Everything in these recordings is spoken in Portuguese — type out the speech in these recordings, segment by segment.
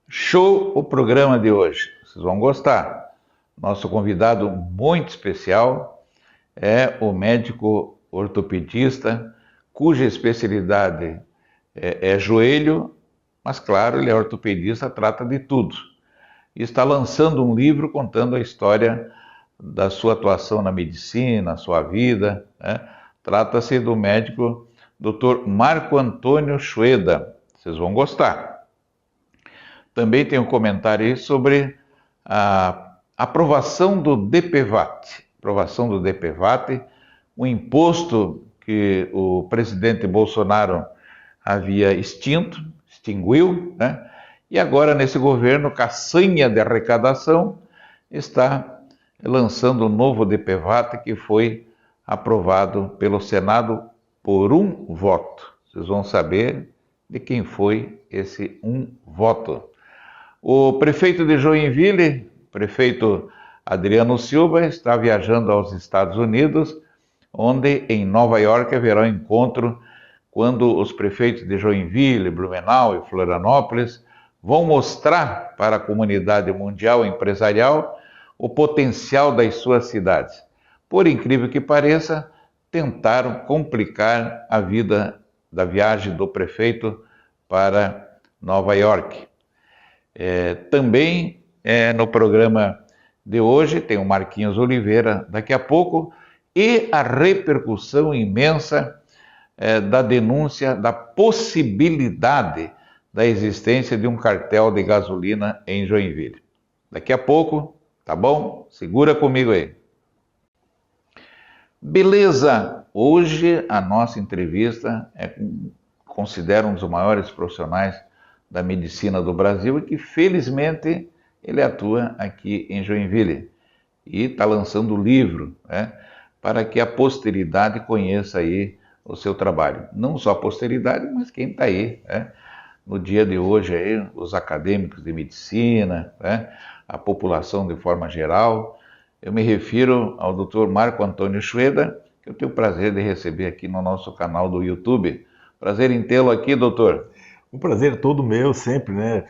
Show o programa de hoje. Vocês vão gostar. Nosso convidado muito especial é o médico ortopedista, cuja especialidade é joelho, mas claro, ele é ortopedista, trata de tudo. E está lançando um livro contando a história da sua atuação na medicina, sua vida, né? Trata-se do médico Dr. Marco Antônio Chueda. Vocês vão gostar. Também tem um comentário aí sobre a aprovação do DPVAT. Aprovação do DPVAT, um imposto que o presidente Bolsonaro havia extinguiu, né? E agora nesse governo, caçanha de arrecadação, está lançando um novo DPVAT que foi aprovado pelo Senado por um voto. Vocês vão saber de quem foi esse um voto. O prefeito de Joinville, prefeito Adriano Silva, está viajando aos Estados Unidos, onde em Nova York haverá um encontro quando os prefeitos de Joinville, Blumenau e Florianópolis vão mostrar para a comunidade mundial empresarial o potencial das suas cidades. Por incrível que pareça, tentaram complicar a vida da viagem do prefeito para Nova York. Também no programa de hoje tem o Marquinhos Oliveira daqui a pouco e a repercussão imensa da denúncia da possibilidade da existência de um cartel de gasolina em Joinville. Daqui a pouco, tá bom? Segura comigo aí. Beleza, hoje a nossa entrevista considera um dos maiores profissionais da medicina do Brasil e que felizmente ele atua aqui em Joinville e está lançando o livro, né, para que a posteridade conheça aí o seu trabalho. Não só a posteridade, mas quem está aí, né, no dia de hoje, aí, os acadêmicos de medicina, né, a população de forma geral. Eu me refiro ao Dr. Marco Antônio Chueda, que eu tenho o prazer de receber aqui no nosso canal do YouTube. Prazer em tê-lo aqui, doutor. Um prazer todo meu, sempre, né?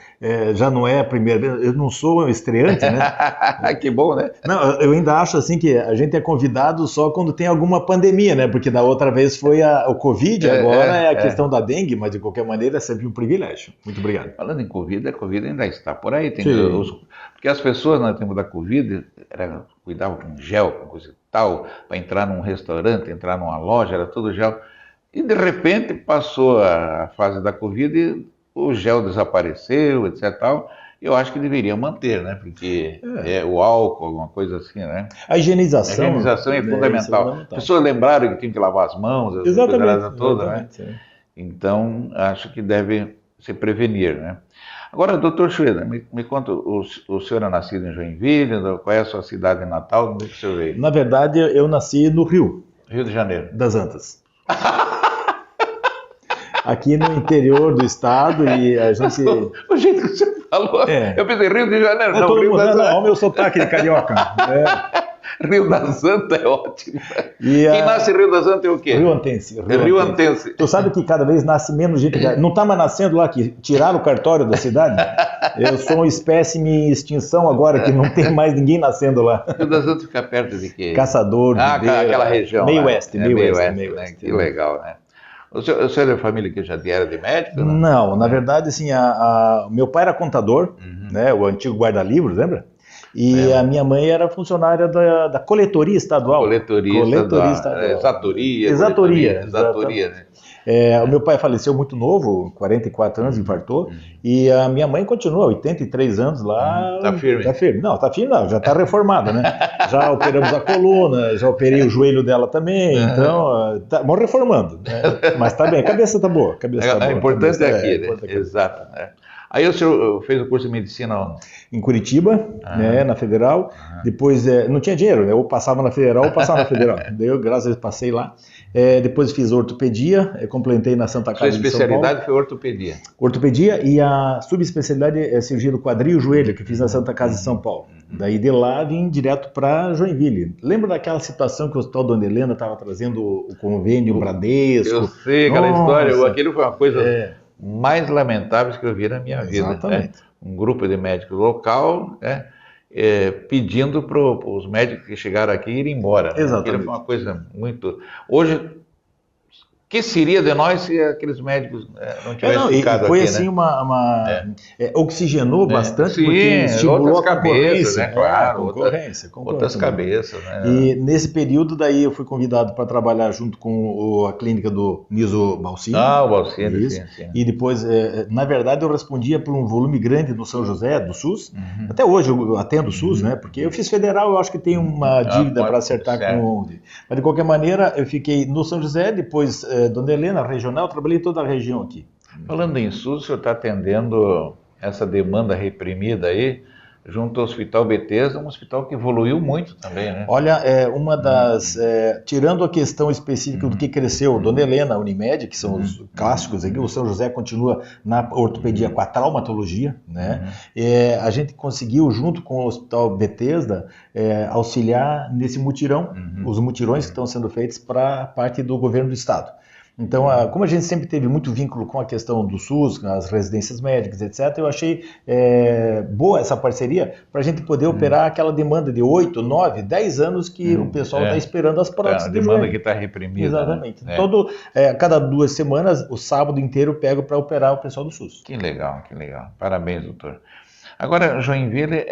Já não é a primeira vez, eu não sou um estreante, né? Que bom, né? Não, eu ainda acho assim que a gente é convidado só quando tem alguma pandemia, né? Porque da outra vez foi o Covid, agora é a questão da dengue, mas de qualquer maneira é sempre um privilégio. Muito obrigado. Falando em Covid, a Covid ainda está por aí. Porque as pessoas no tempo da Covid cuidavam com gel, com coisa e tal, para entrar num restaurante, entrar numa loja, era tudo gel. E de repente passou a fase da Covid e o gel desapareceu, etc. Tal. Eu acho que deveria manter, né? Porque o álcool, alguma coisa assim, né? A higienização. A higienização é fundamental. As pessoas lembraram que tinham que lavar as mãos, as coisas todas, né? Então, acho que deve se prevenir, né? Agora, doutor Chueda, me conta, o senhor é nascido em Joinville, qual é a sua cidade natal? Onde é que o senhor veio? Na verdade, eu nasci no Rio. Rio de Janeiro. Das Antas. Aqui no interior do estado e a gente... O jeito que você falou, eu pensei Rio de Janeiro, não, Rio das Antas. Olha o meu sotaque de carioca. Rio das Antas é ótimo. Quem nasce em Rio das Antas é o quê? Rio Antense. Rio Antense. Tu sabe que cada vez nasce menos gente. Não está mais nascendo lá, que tiraram o cartório da cidade? Eu sou uma espécime em extinção agora, que não tem mais ninguém nascendo lá. Rio das Antas fica perto de quê? Caçador. Aquela região. Meio oeste. Meio oeste. Que legal, né? O senhor é da família que já era de médico? Né? Não, na verdade, assim, meu pai era contador, né, o antigo guarda-livros, lembra? E a minha mãe era funcionária da coletoria estadual. Coletoria estadual. Exatoria, né? O meu pai faleceu muito novo, 44 anos, infartou, e a minha mãe continua, 83 anos lá. Tá firme? Tá firme. Não, tá firme não, já tá reformada, né? Já operamos a coluna, já operei o joelho dela também, então, vamos reformando, né? Mas tá bem, a cabeça tá boa. O importante é aqui, né? Exato, né? Aí o senhor fez o curso de medicina onde? Em Curitiba, né, na Federal. Depois, não tinha dinheiro, né? Ou passava na Federal ou passava na Federal. Daí eu, graças a Deus, passei lá. Depois fiz ortopedia, completei na Santa Casa de São Paulo. Sua especialidade foi ortopedia? Ortopedia e a subespecialidade é cirurgia do quadril e joelho, que fiz na Santa Casa de São Paulo. Daí de lá vim direto para Joinville. Lembra daquela situação que o Hospital Dona Helena estava trazendo o convênio Bradesco? Eu sei, aquela história, aquilo foi uma coisa... mais lamentáveis que eu vi na minha vida. Exatamente. Né? Um grupo de médicos local, né, pedindo para os médicos que chegaram aqui irem embora. Né? Exatamente. Aquilo foi uma coisa muito... Hoje, o que seria de nós se aqueles médicos não tivessem ficado e foi aqui, assim, né? Oxigenou bastante, sim, porque estimulou outras a concorrência, cabeças, né? Claro, concorrência. Outras cabeças, né? E nesse período daí eu fui convidado para trabalhar junto com a clínica do Niso Balsini. O Balsini, sim. E depois, na verdade, eu respondia por um volume grande no São José, do SUS. Até hoje eu atendo o SUS, né? Porque eu fiz federal, eu acho que tem uma dívida para acertar com... Mas de qualquer maneira, eu fiquei no São José, depois Dona Helena, regional, trabalhei em toda a região aqui. Falando em SUS, o senhor está atendendo essa demanda reprimida aí, junto ao Hospital Bethesda, um hospital que evoluiu muito também, né? Olha, uma das... tirando a questão específica do que cresceu, Dona Helena, Unimed, que são os clássicos aqui, o São José continua na ortopedia com a traumatologia, né? A gente conseguiu, junto com o Hospital Bethesda, auxiliar nesse mutirão, os mutirões que estão sendo feitos para a parte do governo do estado. Então, como a gente sempre teve muito vínculo com a questão do SUS, as residências médicas, etc., eu achei boa essa parceria para a gente poder operar aquela demanda de 8, 9, 10 anos que o pessoal está esperando as próteses. A demanda que está reprimida. Exatamente. Né? Cada 2 semanas, o sábado inteiro, eu pego para operar o pessoal do SUS. Que legal, que legal. Parabéns, doutor. Agora, Joinville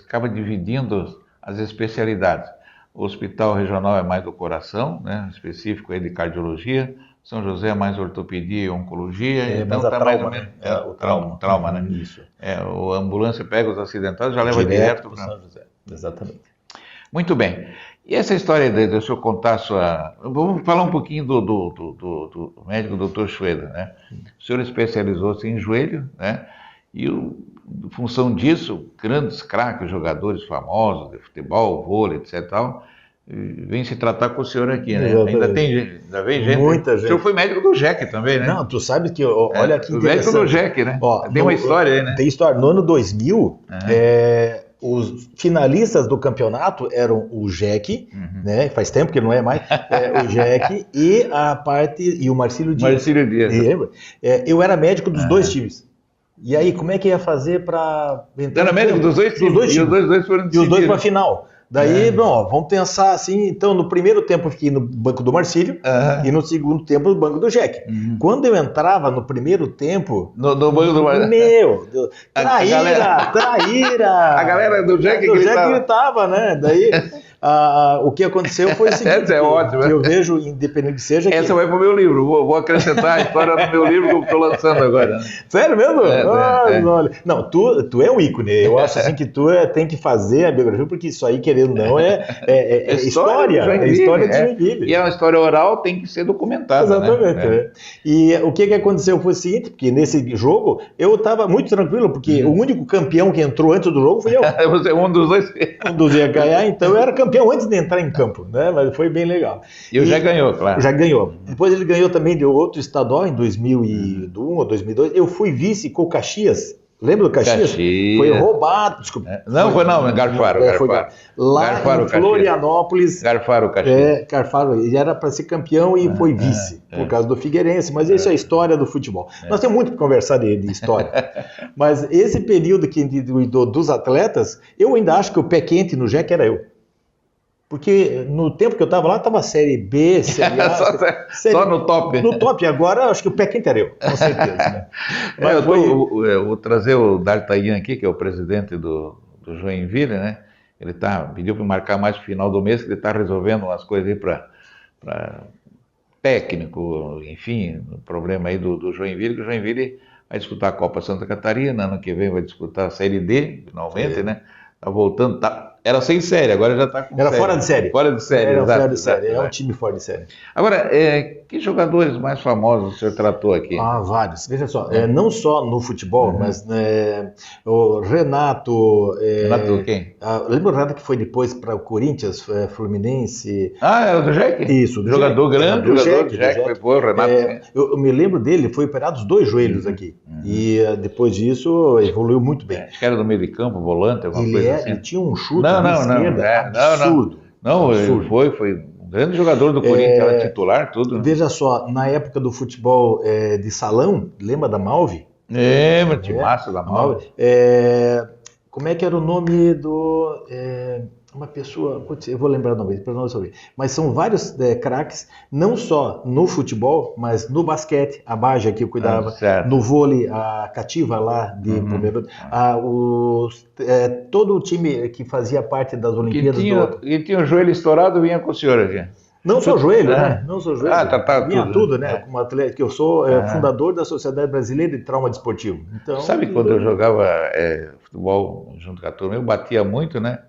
acaba dividindo as especialidades. O hospital regional é mais do coração, né? Específico é de cardiologia. São José é mais ortopedia e oncologia. Então está mais ou menos o trauma, né? Isso. A ambulância pega os acidentados e já leva direto para São José. Exatamente. Muito bem. E essa história de o senhor contar a sua... Vamos falar um pouquinho do médico Dr. Schroeder, né? O senhor especializou-se em joelho, né? E em função disso, grandes craques, jogadores famosos de futebol, vôlei, etc. Vem se tratar com o senhor aqui, né? Ainda vem gente. Muita gente. O senhor foi médico do JEC também, né? Não, tu sabe que, olha que interessante. Médico do JEC, né? Tem uma história aí, né? Tem história. No ano 2000, os finalistas do campeonato eram o JEC, né? Faz tempo que não é mais, o JEC e o Marcílio Dias. Marcílio Dias. Lembra? Eu era médico dos dois times. E aí, como é que ia fazer para... Era médico dos dois times. E os dois foram decididos. E os dois para a final. Daí, bom, vamos pensar assim, então no primeiro tempo eu fiquei no banco do Marcílio e no segundo tempo no banco do JEC. Quando eu entrava no primeiro tempo... No banco do Marcílio. Meu Deus, traíra! A galera do JEC gritava, né? Daí... o que aconteceu foi o seguinte, é ótimo, que eu vejo, independente que seja... Essa vai para o meu livro, vou acrescentar a história no meu livro que eu estou lançando agora. Sério mesmo? Olha. Não, tu é um ícone, eu acho assim que tu tem que fazer a biografia, porque isso aí, querendo ou não, é história, é história de Joinville. E é uma história oral, tem que ser documentada. Exatamente. Né? E o que aconteceu foi o seguinte, porque nesse jogo eu estava muito tranquilo, porque o único campeão que entrou antes do jogo fui eu. Você é um dos dois. Um dos ia ganhar, então eu era campeão antes de entrar em campo, né? Mas foi bem legal. E já ganhou, claro. Já ganhou. Depois ele ganhou também de outro estadual em 2001 ou 2002. Eu fui vice com o Caxias. Lembra do Caxias? Foi roubado. Desculpa. Garfaro. Lá em Florianópolis. Garfaro, Caxias. Garfaro. Ele era para ser campeão e foi vice, por causa do Figueirense. Mas isso é a história do futebol. Nós temos muito para conversar de história. Mas esse período dos atletas, eu ainda acho que o pé quente no JEC era eu. Porque no tempo que eu estava lá, estava Série B, Série A... só no top. No top. Agora, acho que o pé quente era eu, com certeza. Né? Mas eu vou trazer o D'Artagnan aqui, que é o presidente do Joinville, né? Ele pediu para marcar mais no final do mês, que ele está resolvendo umas coisas aí para técnico, enfim, o problema aí do Joinville, que o Joinville vai disputar a Copa Santa Catarina, ano que vem vai disputar a Série D, finalmente, né? Tá voltando, era sem série, agora já está com Era série. Fora de série. Fora de série, era exato, fora de série. Exato. É um time fora de série. Agora, que jogadores mais famosos o senhor tratou aqui? Vários. Veja só, não só no futebol, mas o Renato... Renato quem? Lembra o Renato que foi depois para o Corinthians, Fluminense? Era do JEC? Isso. Do jogador grande, jogador do JEC, foi o Renato. Eu me lembro dele, foi operado os dois joelhos aqui. E depois disso, evoluiu muito bem. Acho que era do meio de campo, volante, alguma coisa assim. Ele tinha um chute de esquerda absurdo. Não, absurdo. Ele foi grande jogador do Corinthians, era titular, tudo. Né? Veja só, na época do futebol de salão, lembra da Malve? Lembra, de massa da Malve. Como é que era o nome do... uma pessoa, eu vou lembrar o nome, depois não saber. Mas são vários craques, não só no futebol, mas no basquete, a Baja que eu cuidava, no vôlei, a Cativa lá de Pomerode, todo o time que fazia parte das Olimpíadas. E tinha o joelho estourado, vinha com o senhor aqui. Não só joelho, né? Não só joelho. Vinha tudo, né? Como atleta, que eu sou fundador da Sociedade Brasileira de Trauma Desportivo. Então, sabe quando eu jogava futebol junto com a turma, eu batia muito, né?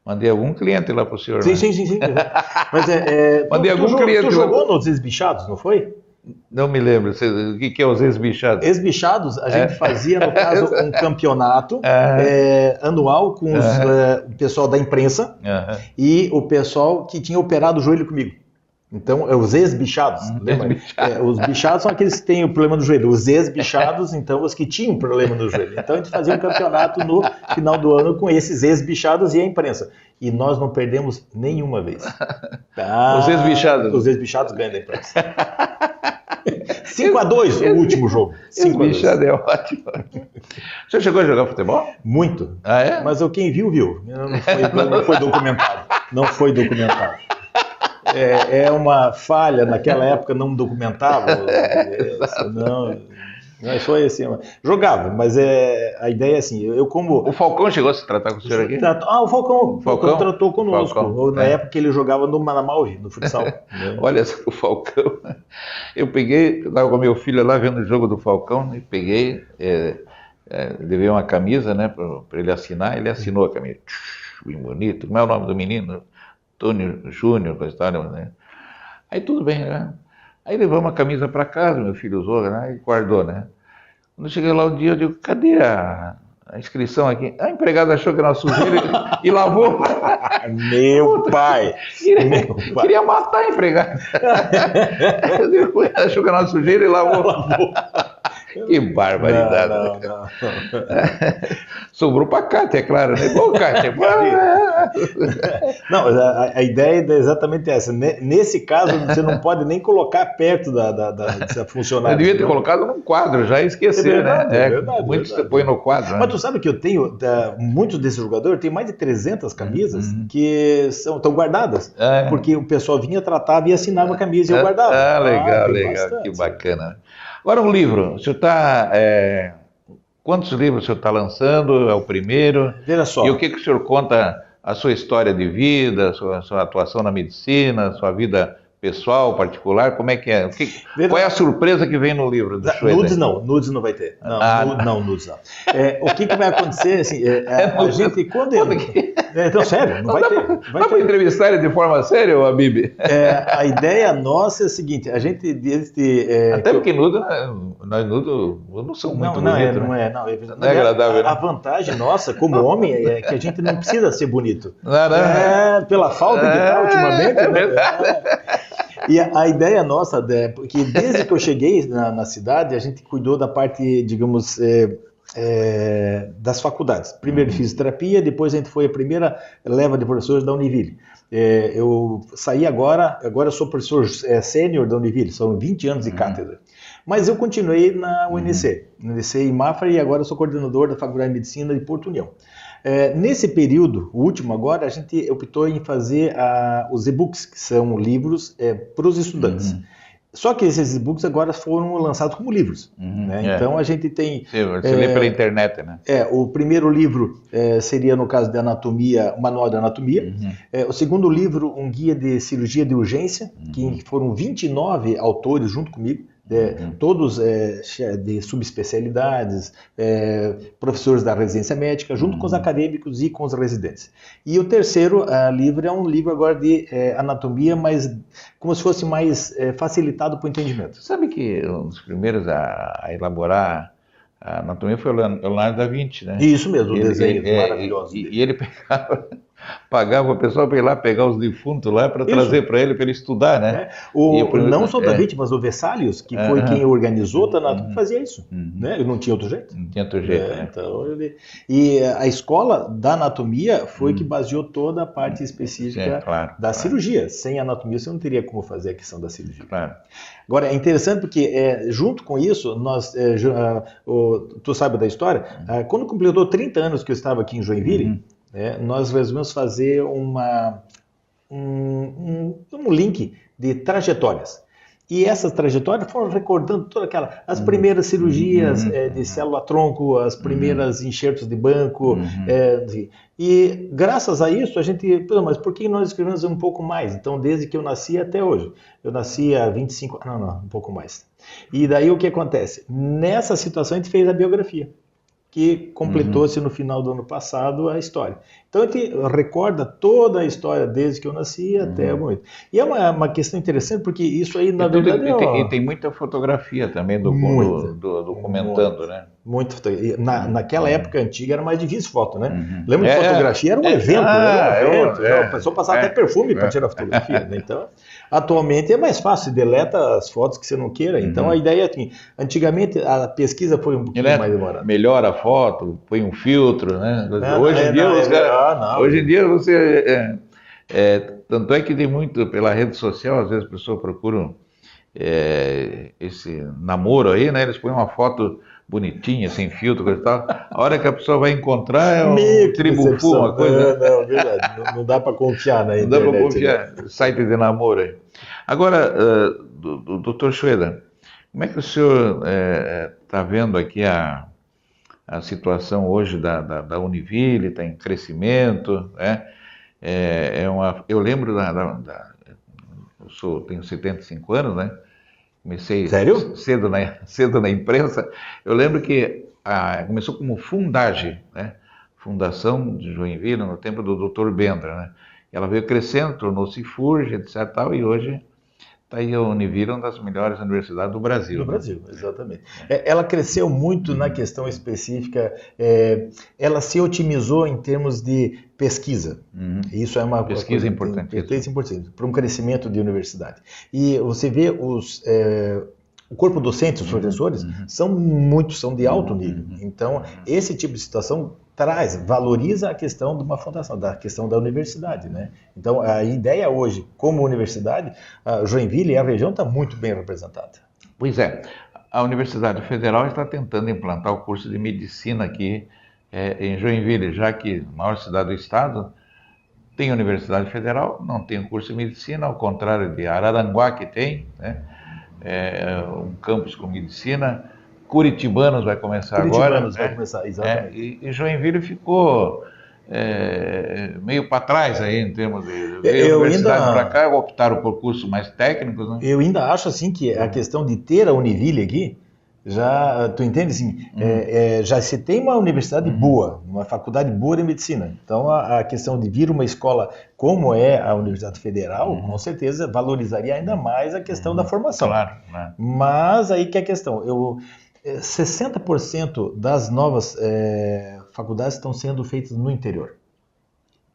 Mandei algum cliente lá pro senhor. Sim, né? sim. Mas mandei algum cliente. Tu jogou nos Ex-Bichados, não foi? Não me lembro. O que é os Ex-Bichados? Ex-Bichados, a gente fazia, no caso, um campeonato anual com o pessoal da imprensa e o pessoal que tinha operado o joelho comigo. Então, os ex-bichados. Os bichados são aqueles que têm o problema do joelho. Os ex-bichados, então, os que tinham problema no joelho. Então, a gente fazia um campeonato no final do ano com esses ex-bichados e a imprensa. E nós não perdemos nenhuma vez. Os ex-bichados? Os ex-bichados ganham da imprensa. 5-2 o último jogo. Ex-bichado é ótimo. O senhor chegou a jogar futebol? Muito. Ah, é? Mas quem viu, viu. Não foi documentado. Não foi documentado. É uma falha, naquela época não documentava, não foi assim, jogava, mas a ideia é assim, eu como... O Falcão chegou a se tratar com o senhor aqui? O Falcão tratou conosco, na época que ele jogava no Manamauve, no futsal. Olha, o Falcão, eu estava com meu filho lá vendo o jogo do Falcão, e peguei, levei uma camisa, né, para ele assinar, ele assinou a camisa, bem bonito, como é o nome do menino? Antônio Júnior, coisa e tal, né? Aí tudo bem, né? Aí levamos a camisa para casa, meu filho usou, né? E guardou, né? Quando eu cheguei lá um dia, eu digo, cadê a inscrição aqui? A empregada achou que era sujeira e lavou. Meu pai! Queria matar a empregada. Achou que era sujeira e lavou. Que barbaridade. Não. Sobrou para Cátia, é claro, né? Bom, Cátia. Não, a ideia é exatamente essa. Nesse caso, você não pode nem colocar perto dessa funcionária. Eu devia ter colocado num quadro, já esquecer, né? É verdade. Muitos põem no quadro. Mas tu sabe que eu tenho, muitos desses jogadores, tem mais de 300 camisas que estão guardadas. Porque o pessoal vinha, tratava e assinava a camisa e eu guardava. Legal. Que bacana. Agora um livro, o senhor está... quantos livros o senhor está lançando? É o primeiro? Veja só. E o que o senhor conta, a sua história de vida, a sua atuação na medicina, a sua vida pessoal, particular, como é que é? Qual é a surpresa que vem no livro do Nudes não vai ter. Não, nudes não. O que vai acontecer, assim, a gente, quando... Então, sério, não vai ter. Dá para entrevistar ele de forma séria, o Habib? A ideia nossa é a seguinte, a gente desde... Até porque nudo, nós nudo não somos muito bonitos. Não é agradável. A vantagem nossa, como homem, é que a gente não precisa ser bonito. Não. Pela falta que está ultimamente, né? E a ideia nossa, porque desde que eu cheguei na cidade, a gente cuidou da parte, digamos, das faculdades. Primeiro fisioterapia, depois a gente foi a primeira leva de professores da Univille. Eu saí agora eu sou professor sênior da Univille, são 20 anos de cátedra. Mas eu continuei na UNC em Mafra, e agora eu sou coordenador da Faculdade de Medicina de Porto União. Nesse período, o último agora, a gente optou em fazer os e-books, que são livros para os estudantes. Só que esses e-books agora foram lançados como livros. Né? Então a gente tem... Você lê pela internet, né? O primeiro livro seria, no caso de anatomia, o Manual de Anatomia. O segundo livro, um guia de cirurgia de urgência, que foram 29 autores junto comigo. Todos de subespecialidades, professores da residência médica, junto com os acadêmicos e com os residentes. E o terceiro livro é um livro agora de anatomia, mas como se fosse mais facilitado para o entendimento. Sabe que um dos primeiros a elaborar a anatomia foi o Leonardo da Vinci, né? Isso mesmo, o desenho maravilhoso. E ele pegava Pagava o pessoal para ir lá pegar os defuntos lá para trazer para ele estudar, né? Não só da vítima, mas o Vesalius, que foi quem organizou a Tanatómica, fazia isso. Né? Ele não tinha outro jeito. Não tinha outro jeito, né? Então, e a escola da anatomia foi que baseou toda a parte específica da cirurgia. Sem anatomia, você não teria como fazer a questão da cirurgia. Claro. Agora, é interessante porque, junto com isso, tu sabe da história, quando completou 30 anos que eu estava aqui em Joinville, nós resolvemos fazer um link de trajetórias. E essas trajetórias foram recordando as primeiras cirurgias de célula-tronco, as primeiras enxertos de banco. E graças a isso, a gente... Mas por que nós escrevemos um pouco mais? Então, desde que eu nasci até hoje. Eu nasci há 25... Não, um pouco mais. E daí o que acontece? Nessa situação, a gente fez a biografia, que completou-se no final do ano passado a história. Então, a gente recorda toda a história desde que eu nasci até o momento. E é uma questão interessante, porque isso aí, na verdade... E tem muita fotografia também documentando, né? Muito fotografia. Naquela época antiga era mais difícil foto, né? Lembra que fotografia era um evento, a pessoa passava até perfume para tirar fotografia, né? Então, atualmente é mais fácil, deleta as fotos que você não queira. Então, a ideia é assim, antigamente a pesquisa foi um pouquinho mais demorada. Melhora a foto, põe um filtro, né? Hoje em dia você... tanto é que tem muito pela rede social, às vezes as pessoas procuram esse namoro aí, né? Eles põem uma foto bonitinha, sem filtro, coisa e tal. A hora que a pessoa vai encontrar é um tribufu, uma coisa. Não, verdade. Não dá para confiar na internet. Não dá para confiar. Né? Site de namoro aí. Agora, doutor Schroeder, como é que o senhor está vendo aqui a situação hoje da Univille? Está em crescimento, né? Eu lembro tenho 75 anos, né? Comecei cedo na imprensa. Eu lembro que começou como Fundage, né? Fundação de Joinville, no tempo do Dr. Bendra, né? Ela veio crescendo, tornou-se FURJ, etc. Tal, e hoje está aí a Univille, uma das melhores universidades do Brasil. Do Brasil, exatamente. Ela cresceu muito na questão específica, ela se otimizou em termos de pesquisa. Isso é uma pesquisa importante para um crescimento de universidade. E você vê o corpo docente, os professores, são de alto nível. Então, esse tipo de situação valoriza a questão de uma fundação, da questão da universidade, né? Então, a ideia hoje, como universidade, a Joinville e a região está muito bem representada. Pois é, a Universidade Federal está tentando implantar o curso de medicina aqui em Joinville, já que a maior cidade do estado tem a Universidade Federal, não tem o curso de medicina, ao contrário de Araranguá, que tem, né? Um campus com medicina. Curitibanos vai começar agora. Vai começar, exatamente. E Joinville ficou meio para trás aí em termos de universidade para cá, optaram por cursos mais técnicos, né? Eu ainda acho assim que a questão de ter a Univille aqui, tu entende assim, já se tem uma universidade boa, uma faculdade boa de medicina, então a questão de vir uma escola como é a Universidade Federal, com certeza valorizaria ainda mais a questão da formação. Claro, né? Mas aí que é a questão, 60% das novas faculdades estão sendo feitas no interior.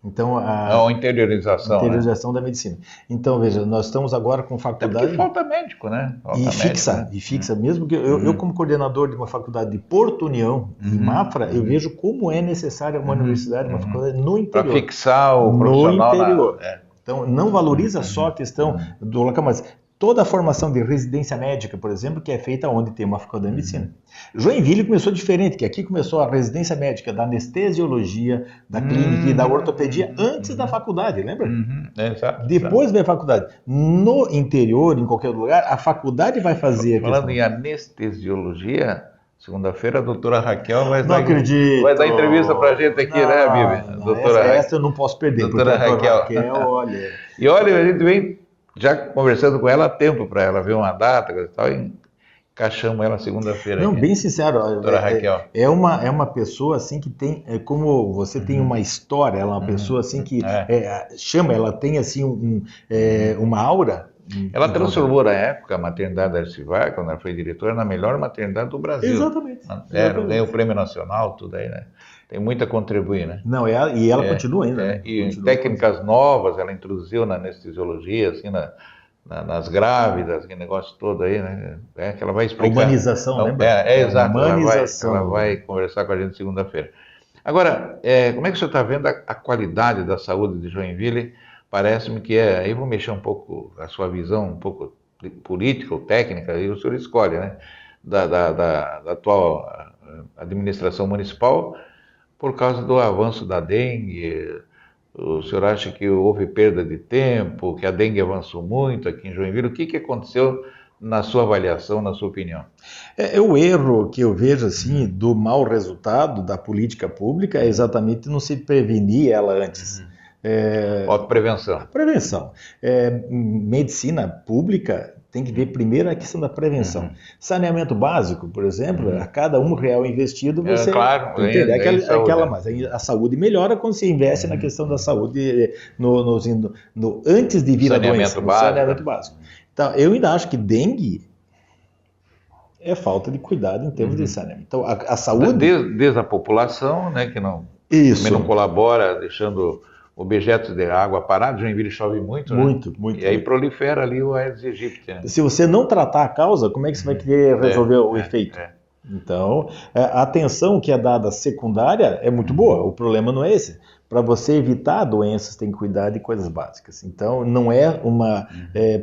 Então, a interiorização da medicina. Então, veja, nós estamos agora com faculdade... Porque falta médico, né? Fixa. Mesmo que eu, como coordenador de uma faculdade de Porto União, em Mafra, eu vejo como é necessária uma universidade, uma faculdade no interior. Para fixar o profissional no interior. Então, não valoriza só a questão do local, mas toda a formação de residência médica, por exemplo, que é feita onde tem uma faculdade de medicina. Joinville começou diferente, que aqui começou a residência médica da anestesiologia, da clínica e da ortopedia antes da faculdade, lembra? Exato. Depois vem a faculdade. No interior, em qualquer lugar, a faculdade vai fazer Falando em anestesiologia, segunda-feira a doutora Raquel vai dar entrevista pra gente aqui, né, Bibi? Essa eu não posso perder. Doutora Raquel, olha... E olha, a gente vem já conversando com ela há tempo para ela ver uma data e tal. encaixamos ela segunda-feira. Não, aqui. bem sincero, Doutora Raquel. é uma pessoa assim que tem, como você tem uma história, ela é uma pessoa assim que chama, ela tem assim uma aura. Ela transformou na época a maternidade da Arcivar, quando ela foi diretora, na melhor maternidade do Brasil. Exatamente. Ganhou o prêmio nacional, tudo aí, né? Tem muito a contribuir, né? Não, e ela continua ainda. Né? E continua técnicas novas ela introduziu na anestesiologia, assim, nas grávidas, que negócio todo aí, né? Que ela vai explicar. A humanização, lembra? Exato. Humanização. Ela vai conversar com a gente segunda-feira. Agora, como é que o senhor está vendo a qualidade da saúde de Joinville? Parece-me que aí vou mexer um pouco a sua visão, um pouco política ou técnica, e o senhor escolhe, né? Da atual administração municipal, por causa do avanço da dengue. O senhor acha que houve perda de tempo, que a dengue avançou muito aqui em Joinville? O que aconteceu na sua avaliação, na sua opinião? O erro que eu vejo assim do mau resultado da política pública é exatamente não se prevenir ela antes. Prevenção. Prevenção. Medicina pública tem que ver primeiro a questão da prevenção. Saneamento básico, por exemplo, a cada R$1 investido, você entende mas a saúde melhora quando se investe na questão da saúde antes de vir a doença, no saneamento básico. Então, eu ainda acho que dengue é falta de cuidado em termos de saneamento. Então, a saúde... Desde a população, né, que também não colabora, deixando objetos de água parados. Joinville chove muito, né? Muito. E aí prolifera ali o Aedes aegypti. Né? Se você não tratar a causa, como é que você vai querer resolver o efeito? Então, a atenção que é dada secundária é muito boa. O problema não é esse. Para você evitar doenças, tem que cuidar de coisas básicas. Então, não é uma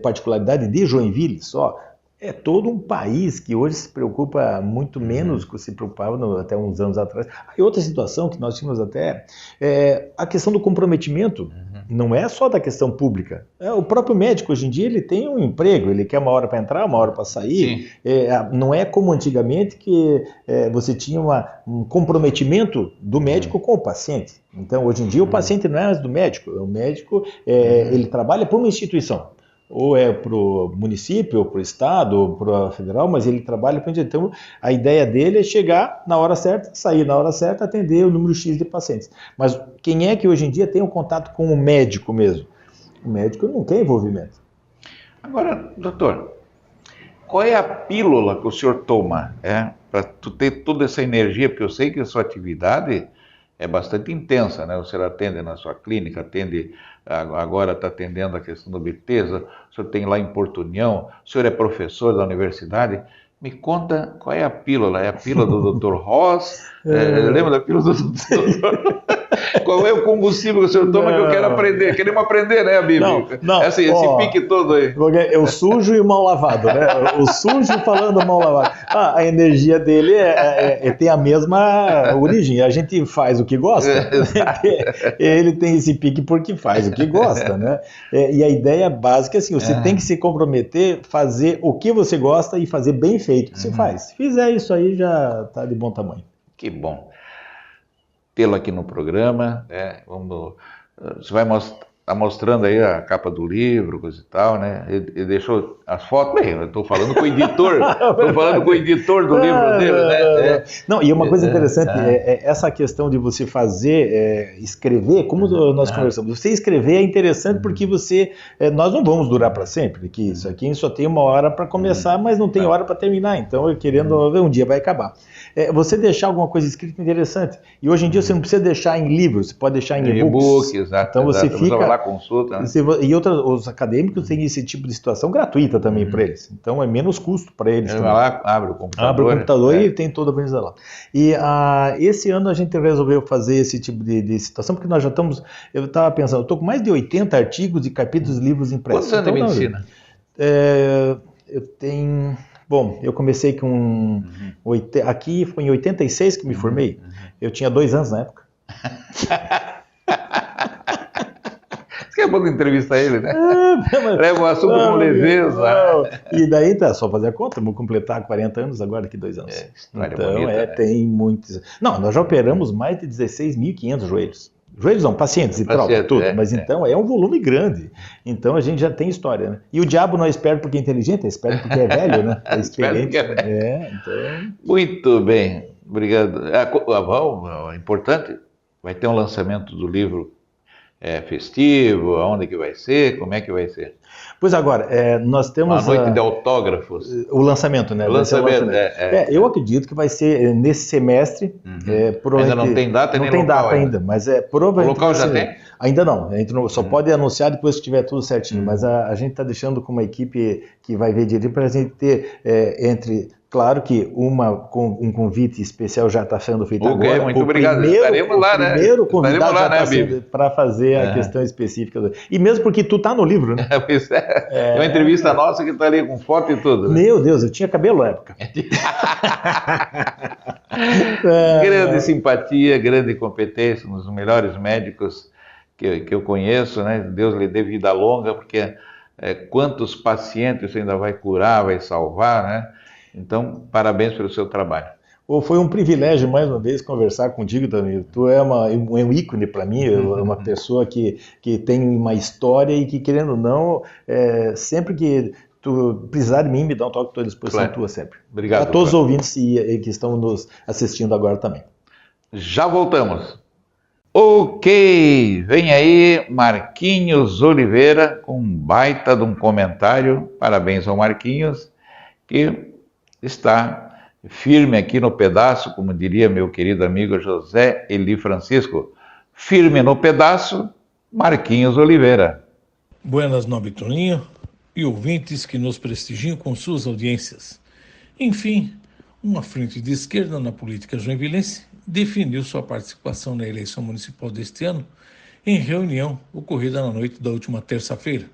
particularidade de Joinville só. É todo um país que hoje se preocupa muito menos do que se preocupava até uns anos atrás. E outra situação que nós tínhamos até a questão do comprometimento. Não é só da questão pública. O próprio médico, hoje em dia, ele tem um emprego, ele quer uma hora para entrar, uma hora para sair. Não é como antigamente que você tinha um comprometimento do médico com o paciente. Então, hoje em dia, o paciente não é mais do médico. O médico ele trabalha por uma instituição. Ou é para o município, ou para o estado, ou para a federal, mas ele trabalha para onde. Então, a ideia dele é chegar na hora certa, sair na hora certa, atender o número X de pacientes. Mas quem é que hoje em dia tem um contato com o médico mesmo? O médico não tem envolvimento. Agora, doutor, qual é a pílula que o senhor toma para tu ter toda essa energia? Porque eu sei que a sua atividade é bastante intensa, né? O senhor atende na sua clínica, agora está atendendo a questão do Biteza, o senhor tem lá em Porto União, o senhor é professor da universidade. Me conta qual é a pílula? É a pílula do Dr. Ross? Lembra da pílula do Dr. Qual é o combustível que o senhor toma que eu quero aprender? Queremos aprender, né, Bíblia? Esse pique todo aí. É o sujo e o mal lavado, né? O sujo falando mal lavado. A energia dele tem a mesma origem. A gente faz o que gosta. Ele tem esse pique porque faz o que gosta, né? E a ideia básica é assim, você tem que se comprometer, fazer o que você gosta e fazer bem feito. Você faz. Se fizer isso aí, já está de bom tamanho. Que bom. Tê-lo aqui no programa, você vai tá mostrando aí a capa do livro, coisa e tal, né? Ele deixou as fotos, bem, eu estou falando com o editor, do livro dele, né? Não, e uma coisa interessante é essa questão de você fazer, escrever, como nós conversamos, você escrever é interessante porque nós não vamos durar para sempre, que isso aqui só tem uma hora para começar, mas não tem hora para terminar, então querendo ver, um dia vai acabar. Você deixar alguma coisa escrita interessante, e hoje em dia você não precisa deixar em livros, você pode deixar em e-books. Exato. Então você fica... Vai lá, consulta. Né? E os acadêmicos têm esse tipo de situação gratuita também para eles, então é menos custo para eles. Ele vai lá, abre o computador. Abre o computador e tem toda a organização lá. E esse ano a gente resolveu fazer esse tipo de situação, porque nós já estamos, eu estava pensando, eu estou com mais de 80 artigos e capítulos de livros impressos. Quantos anos de medicina? Eu tenho... Bom, eu comecei com... Aqui foi em 86 que me formei. Eu tinha 2 anos na época. Você é bom entrevistar ele, né? Leva o assunto com leveza. E daí tá, só fazer a conta, vou completar 40 anos agora, daqui 2 anos. Então, bonita, né? Tem muitos... Não, nós já operamos mais de 16.500 joelhos. Joelhos não, pacientes e prova, tudo. Mas então é um volume grande. Então a gente já tem história, né? E o diabo não é esperto porque é inteligente, é esperto porque é velho, né? É experiente. Então... Muito bem, obrigado. Importante, vai ter um lançamento do livro festivo, aonde que vai ser, como é que vai ser? Pois agora, nós temos... Uma noite de autógrafos. O lançamento, né? O lançamento. Eu acredito que vai ser nesse semestre. Ainda não tem data, não tem data ainda, mas provavelmente... O local já tem? Ainda não, a gente só pode anunciar depois que tiver tudo certinho, mas a gente está deixando com uma equipe que vai ver direito para a gente ter Claro que um convite especial já está sendo feito agora. Muito obrigado. Estaremos lá, né? O primeiro convidado já está sendo para fazer a questão específica. E mesmo porque tu está no livro, né? É uma entrevista nossa que está ali com foto e tudo. Né? Meu Deus, eu tinha cabelo na época. Grande simpatia, grande competência, um dos melhores médicos que eu conheço, né? Deus lhe dê vida longa, porque quantos pacientes você ainda vai curar, vai salvar, né? Então, parabéns pelo seu trabalho. Foi um privilégio, mais uma vez, conversar contigo também. Tu é um ícone para mim, uma pessoa que tem uma história e que, querendo ou não, sempre que tu precisar de mim, me dá um toque, estou à disposição tua sempre. Obrigado. A todos os ouvintes que estão nos assistindo agora também. Já voltamos. Ok, vem aí Marquinhos Oliveira com um baita de um comentário. Parabéns ao Marquinhos, que está firme aqui no pedaço, como diria meu querido amigo José Eli Francisco. Firme no pedaço, Marquinhos Oliveira. Buenas, nobre Toninho, e ouvintes que nos prestigiam com suas audiências. Enfim, uma frente de esquerda na política joinvilense definiu sua participação na eleição municipal deste ano em reunião ocorrida na noite da última terça-feira,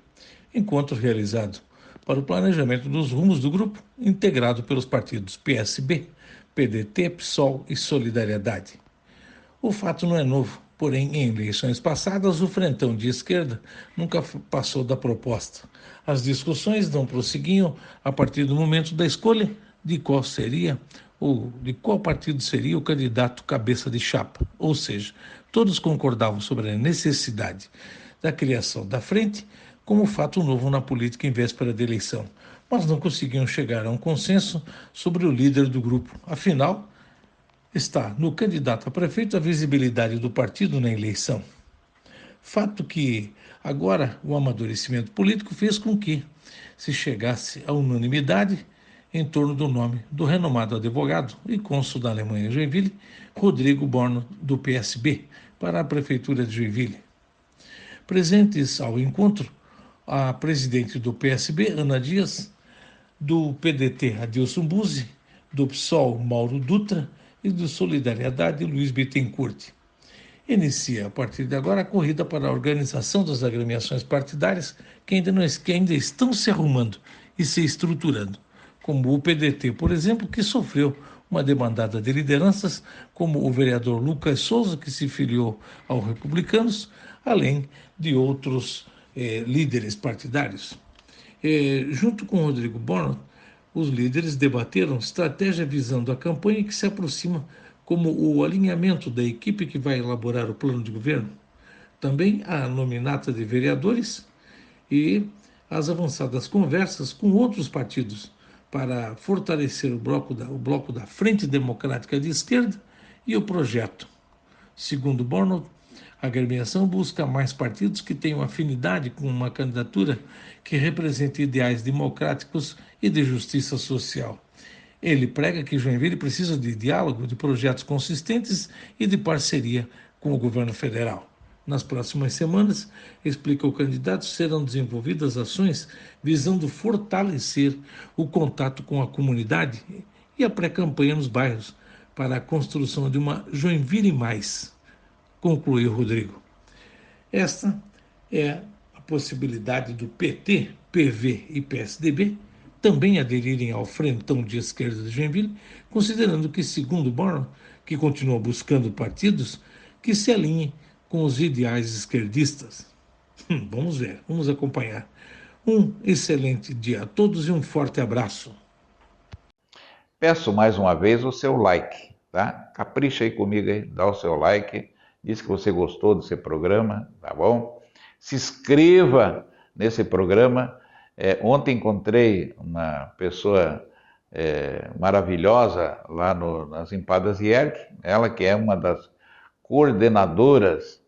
encontro realizado para o planejamento dos rumos do grupo, integrado pelos partidos PSB, PDT, PSOL e Solidariedade. O fato não é novo, porém, em eleições passadas, o frentão de esquerda nunca passou da proposta. As discussões não prosseguiam a partir do momento da escolha de qual seria ou de qual partido seria o candidato cabeça de chapa, ou seja, todos concordavam sobre a necessidade da criação da frente como fato novo na política em véspera da eleição, mas não conseguiam chegar a um consenso sobre o líder do grupo. Afinal, está no candidato a prefeito a visibilidade do partido na eleição. Fato que agora o amadurecimento político fez com que se chegasse à unanimidade em torno do nome do renomado advogado e cônsul da Alemanha em Joinville, Rodrigo Borno, do PSB, para a prefeitura de Joinville. Presentes ao encontro, a presidente do PSB, Ana Dias, do PDT, Adilson Buzzi, do PSOL, Mauro Dutra, e do Solidariedade, Luiz Bittencourt. Inicia, a partir de agora, a corrida para a organização das agremiações partidárias que ainda estão se arrumando e se estruturando, como o PDT, por exemplo, que sofreu uma demandada de lideranças, como o vereador Lucas Souza, que se filiou aos Republicanos, além de outros líderes partidários. Junto com Rodrigo Borno, os líderes debateram estratégia visando a campanha que se aproxima, como o alinhamento da equipe que vai elaborar o plano de governo, também a nominata de vereadores e as avançadas conversas com outros partidos para fortalecer o bloco da Frente Democrática de Esquerda e o projeto. Segundo Borno, a agremiação busca mais partidos que tenham afinidade com uma candidatura que represente ideais democráticos e de justiça social. Ele prega que Joinville precisa de diálogo, de projetos consistentes e de parceria com o governo federal. Nas próximas semanas, explica o candidato, serão desenvolvidas ações visando fortalecer o contato com a comunidade e a pré-campanha nos bairros para a construção de uma Joinville Mais, concluiu Rodrigo. Esta é a possibilidade do PT, PV e PSDB também aderirem ao frentão de esquerda de Joinville, considerando que, segundo Borno, que continua buscando partidos que se alinhem com os ideais esquerdistas. Vamos ver, vamos acompanhar. Um excelente dia a todos e um forte abraço. Peço mais uma vez o seu like, tá? Capricha aí comigo aí, dá o seu like diz que você gostou desse programa, tá bom? Se inscreva nesse programa. Ontem encontrei uma pessoa maravilhosa lá nas Empadas Hierg, ela que é uma das coordenadoras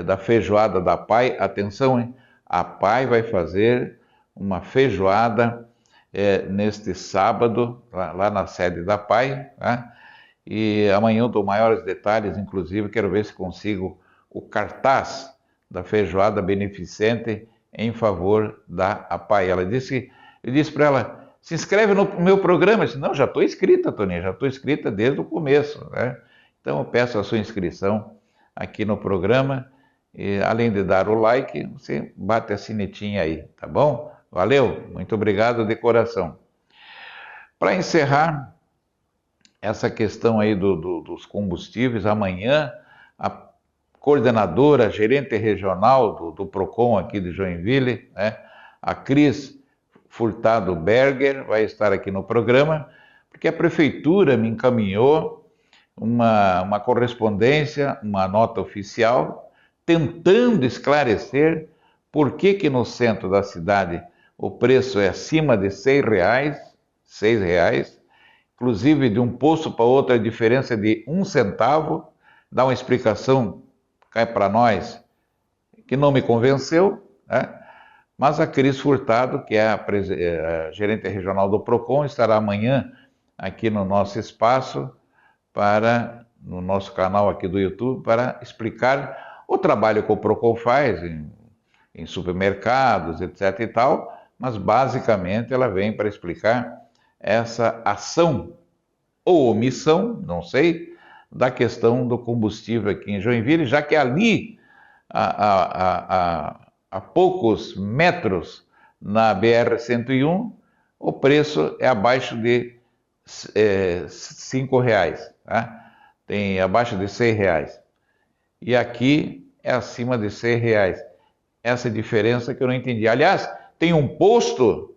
da feijoada da PAI. Atenção, hein? A PAI vai fazer uma feijoada neste sábado, lá na sede da PAI, tá? E amanhã eu dou maiores detalhes, inclusive quero ver se consigo o cartaz da feijoada beneficente em favor da APAI. Eu disse para ela, se inscreve no meu programa. Eu disse, não, já estou inscrita, Toninha, já estou inscrita desde o começo, né? Então eu peço a sua inscrição aqui no programa, e além de dar o like, você bate a sinetinha aí, tá bom? Valeu, muito obrigado de coração. Para encerrar essa questão aí dos combustíveis, amanhã a coordenadora, gerente regional do PROCON aqui de Joinville, né, a Cris Furtado Berger, vai estar aqui no programa, porque a prefeitura me encaminhou uma correspondência, uma nota oficial, tentando esclarecer por que no centro da cidade o preço é acima de R$ 6, inclusive de um posto para outro a diferença é de 1 centavo, dá uma explicação, cai para nós, que não me convenceu, né? Mas a Cris Furtado, que é a gerente regional do PROCON, estará amanhã aqui no nosso espaço, no nosso canal aqui do YouTube, para explicar o trabalho que o PROCON faz em supermercados, etc. e tal, mas basicamente ela vem para explicar essa ação ou omissão, não sei, da questão do combustível aqui em Joinville, já que ali, a poucos metros na BR-101, o preço é abaixo de R$5, tá? Tem abaixo de R$6. E aqui é acima de R$6. Essa diferença que eu não entendi. Aliás, tem um posto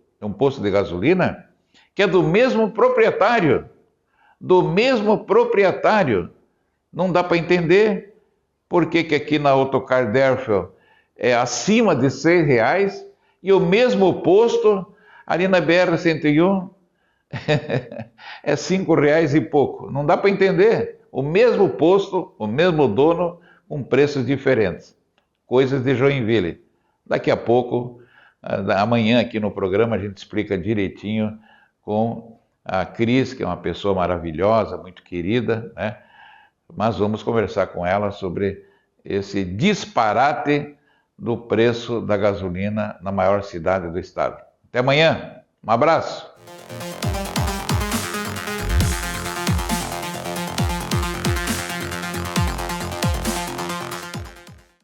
de gasolina que é do mesmo proprietário. Não dá para entender por que aqui na Autocar Derfel é acima de R$6 e o mesmo posto ali na BR-101 é R$5 e pouco. Não dá para entender. O mesmo posto, o mesmo dono, com preços diferentes. Coisas de Joinville. Daqui a pouco, amanhã aqui no programa, a gente explica direitinho com a Cris, que é uma pessoa maravilhosa, muito querida, né? Mas vamos conversar com ela sobre esse disparate do preço da gasolina na maior cidade do estado. Até amanhã, um abraço!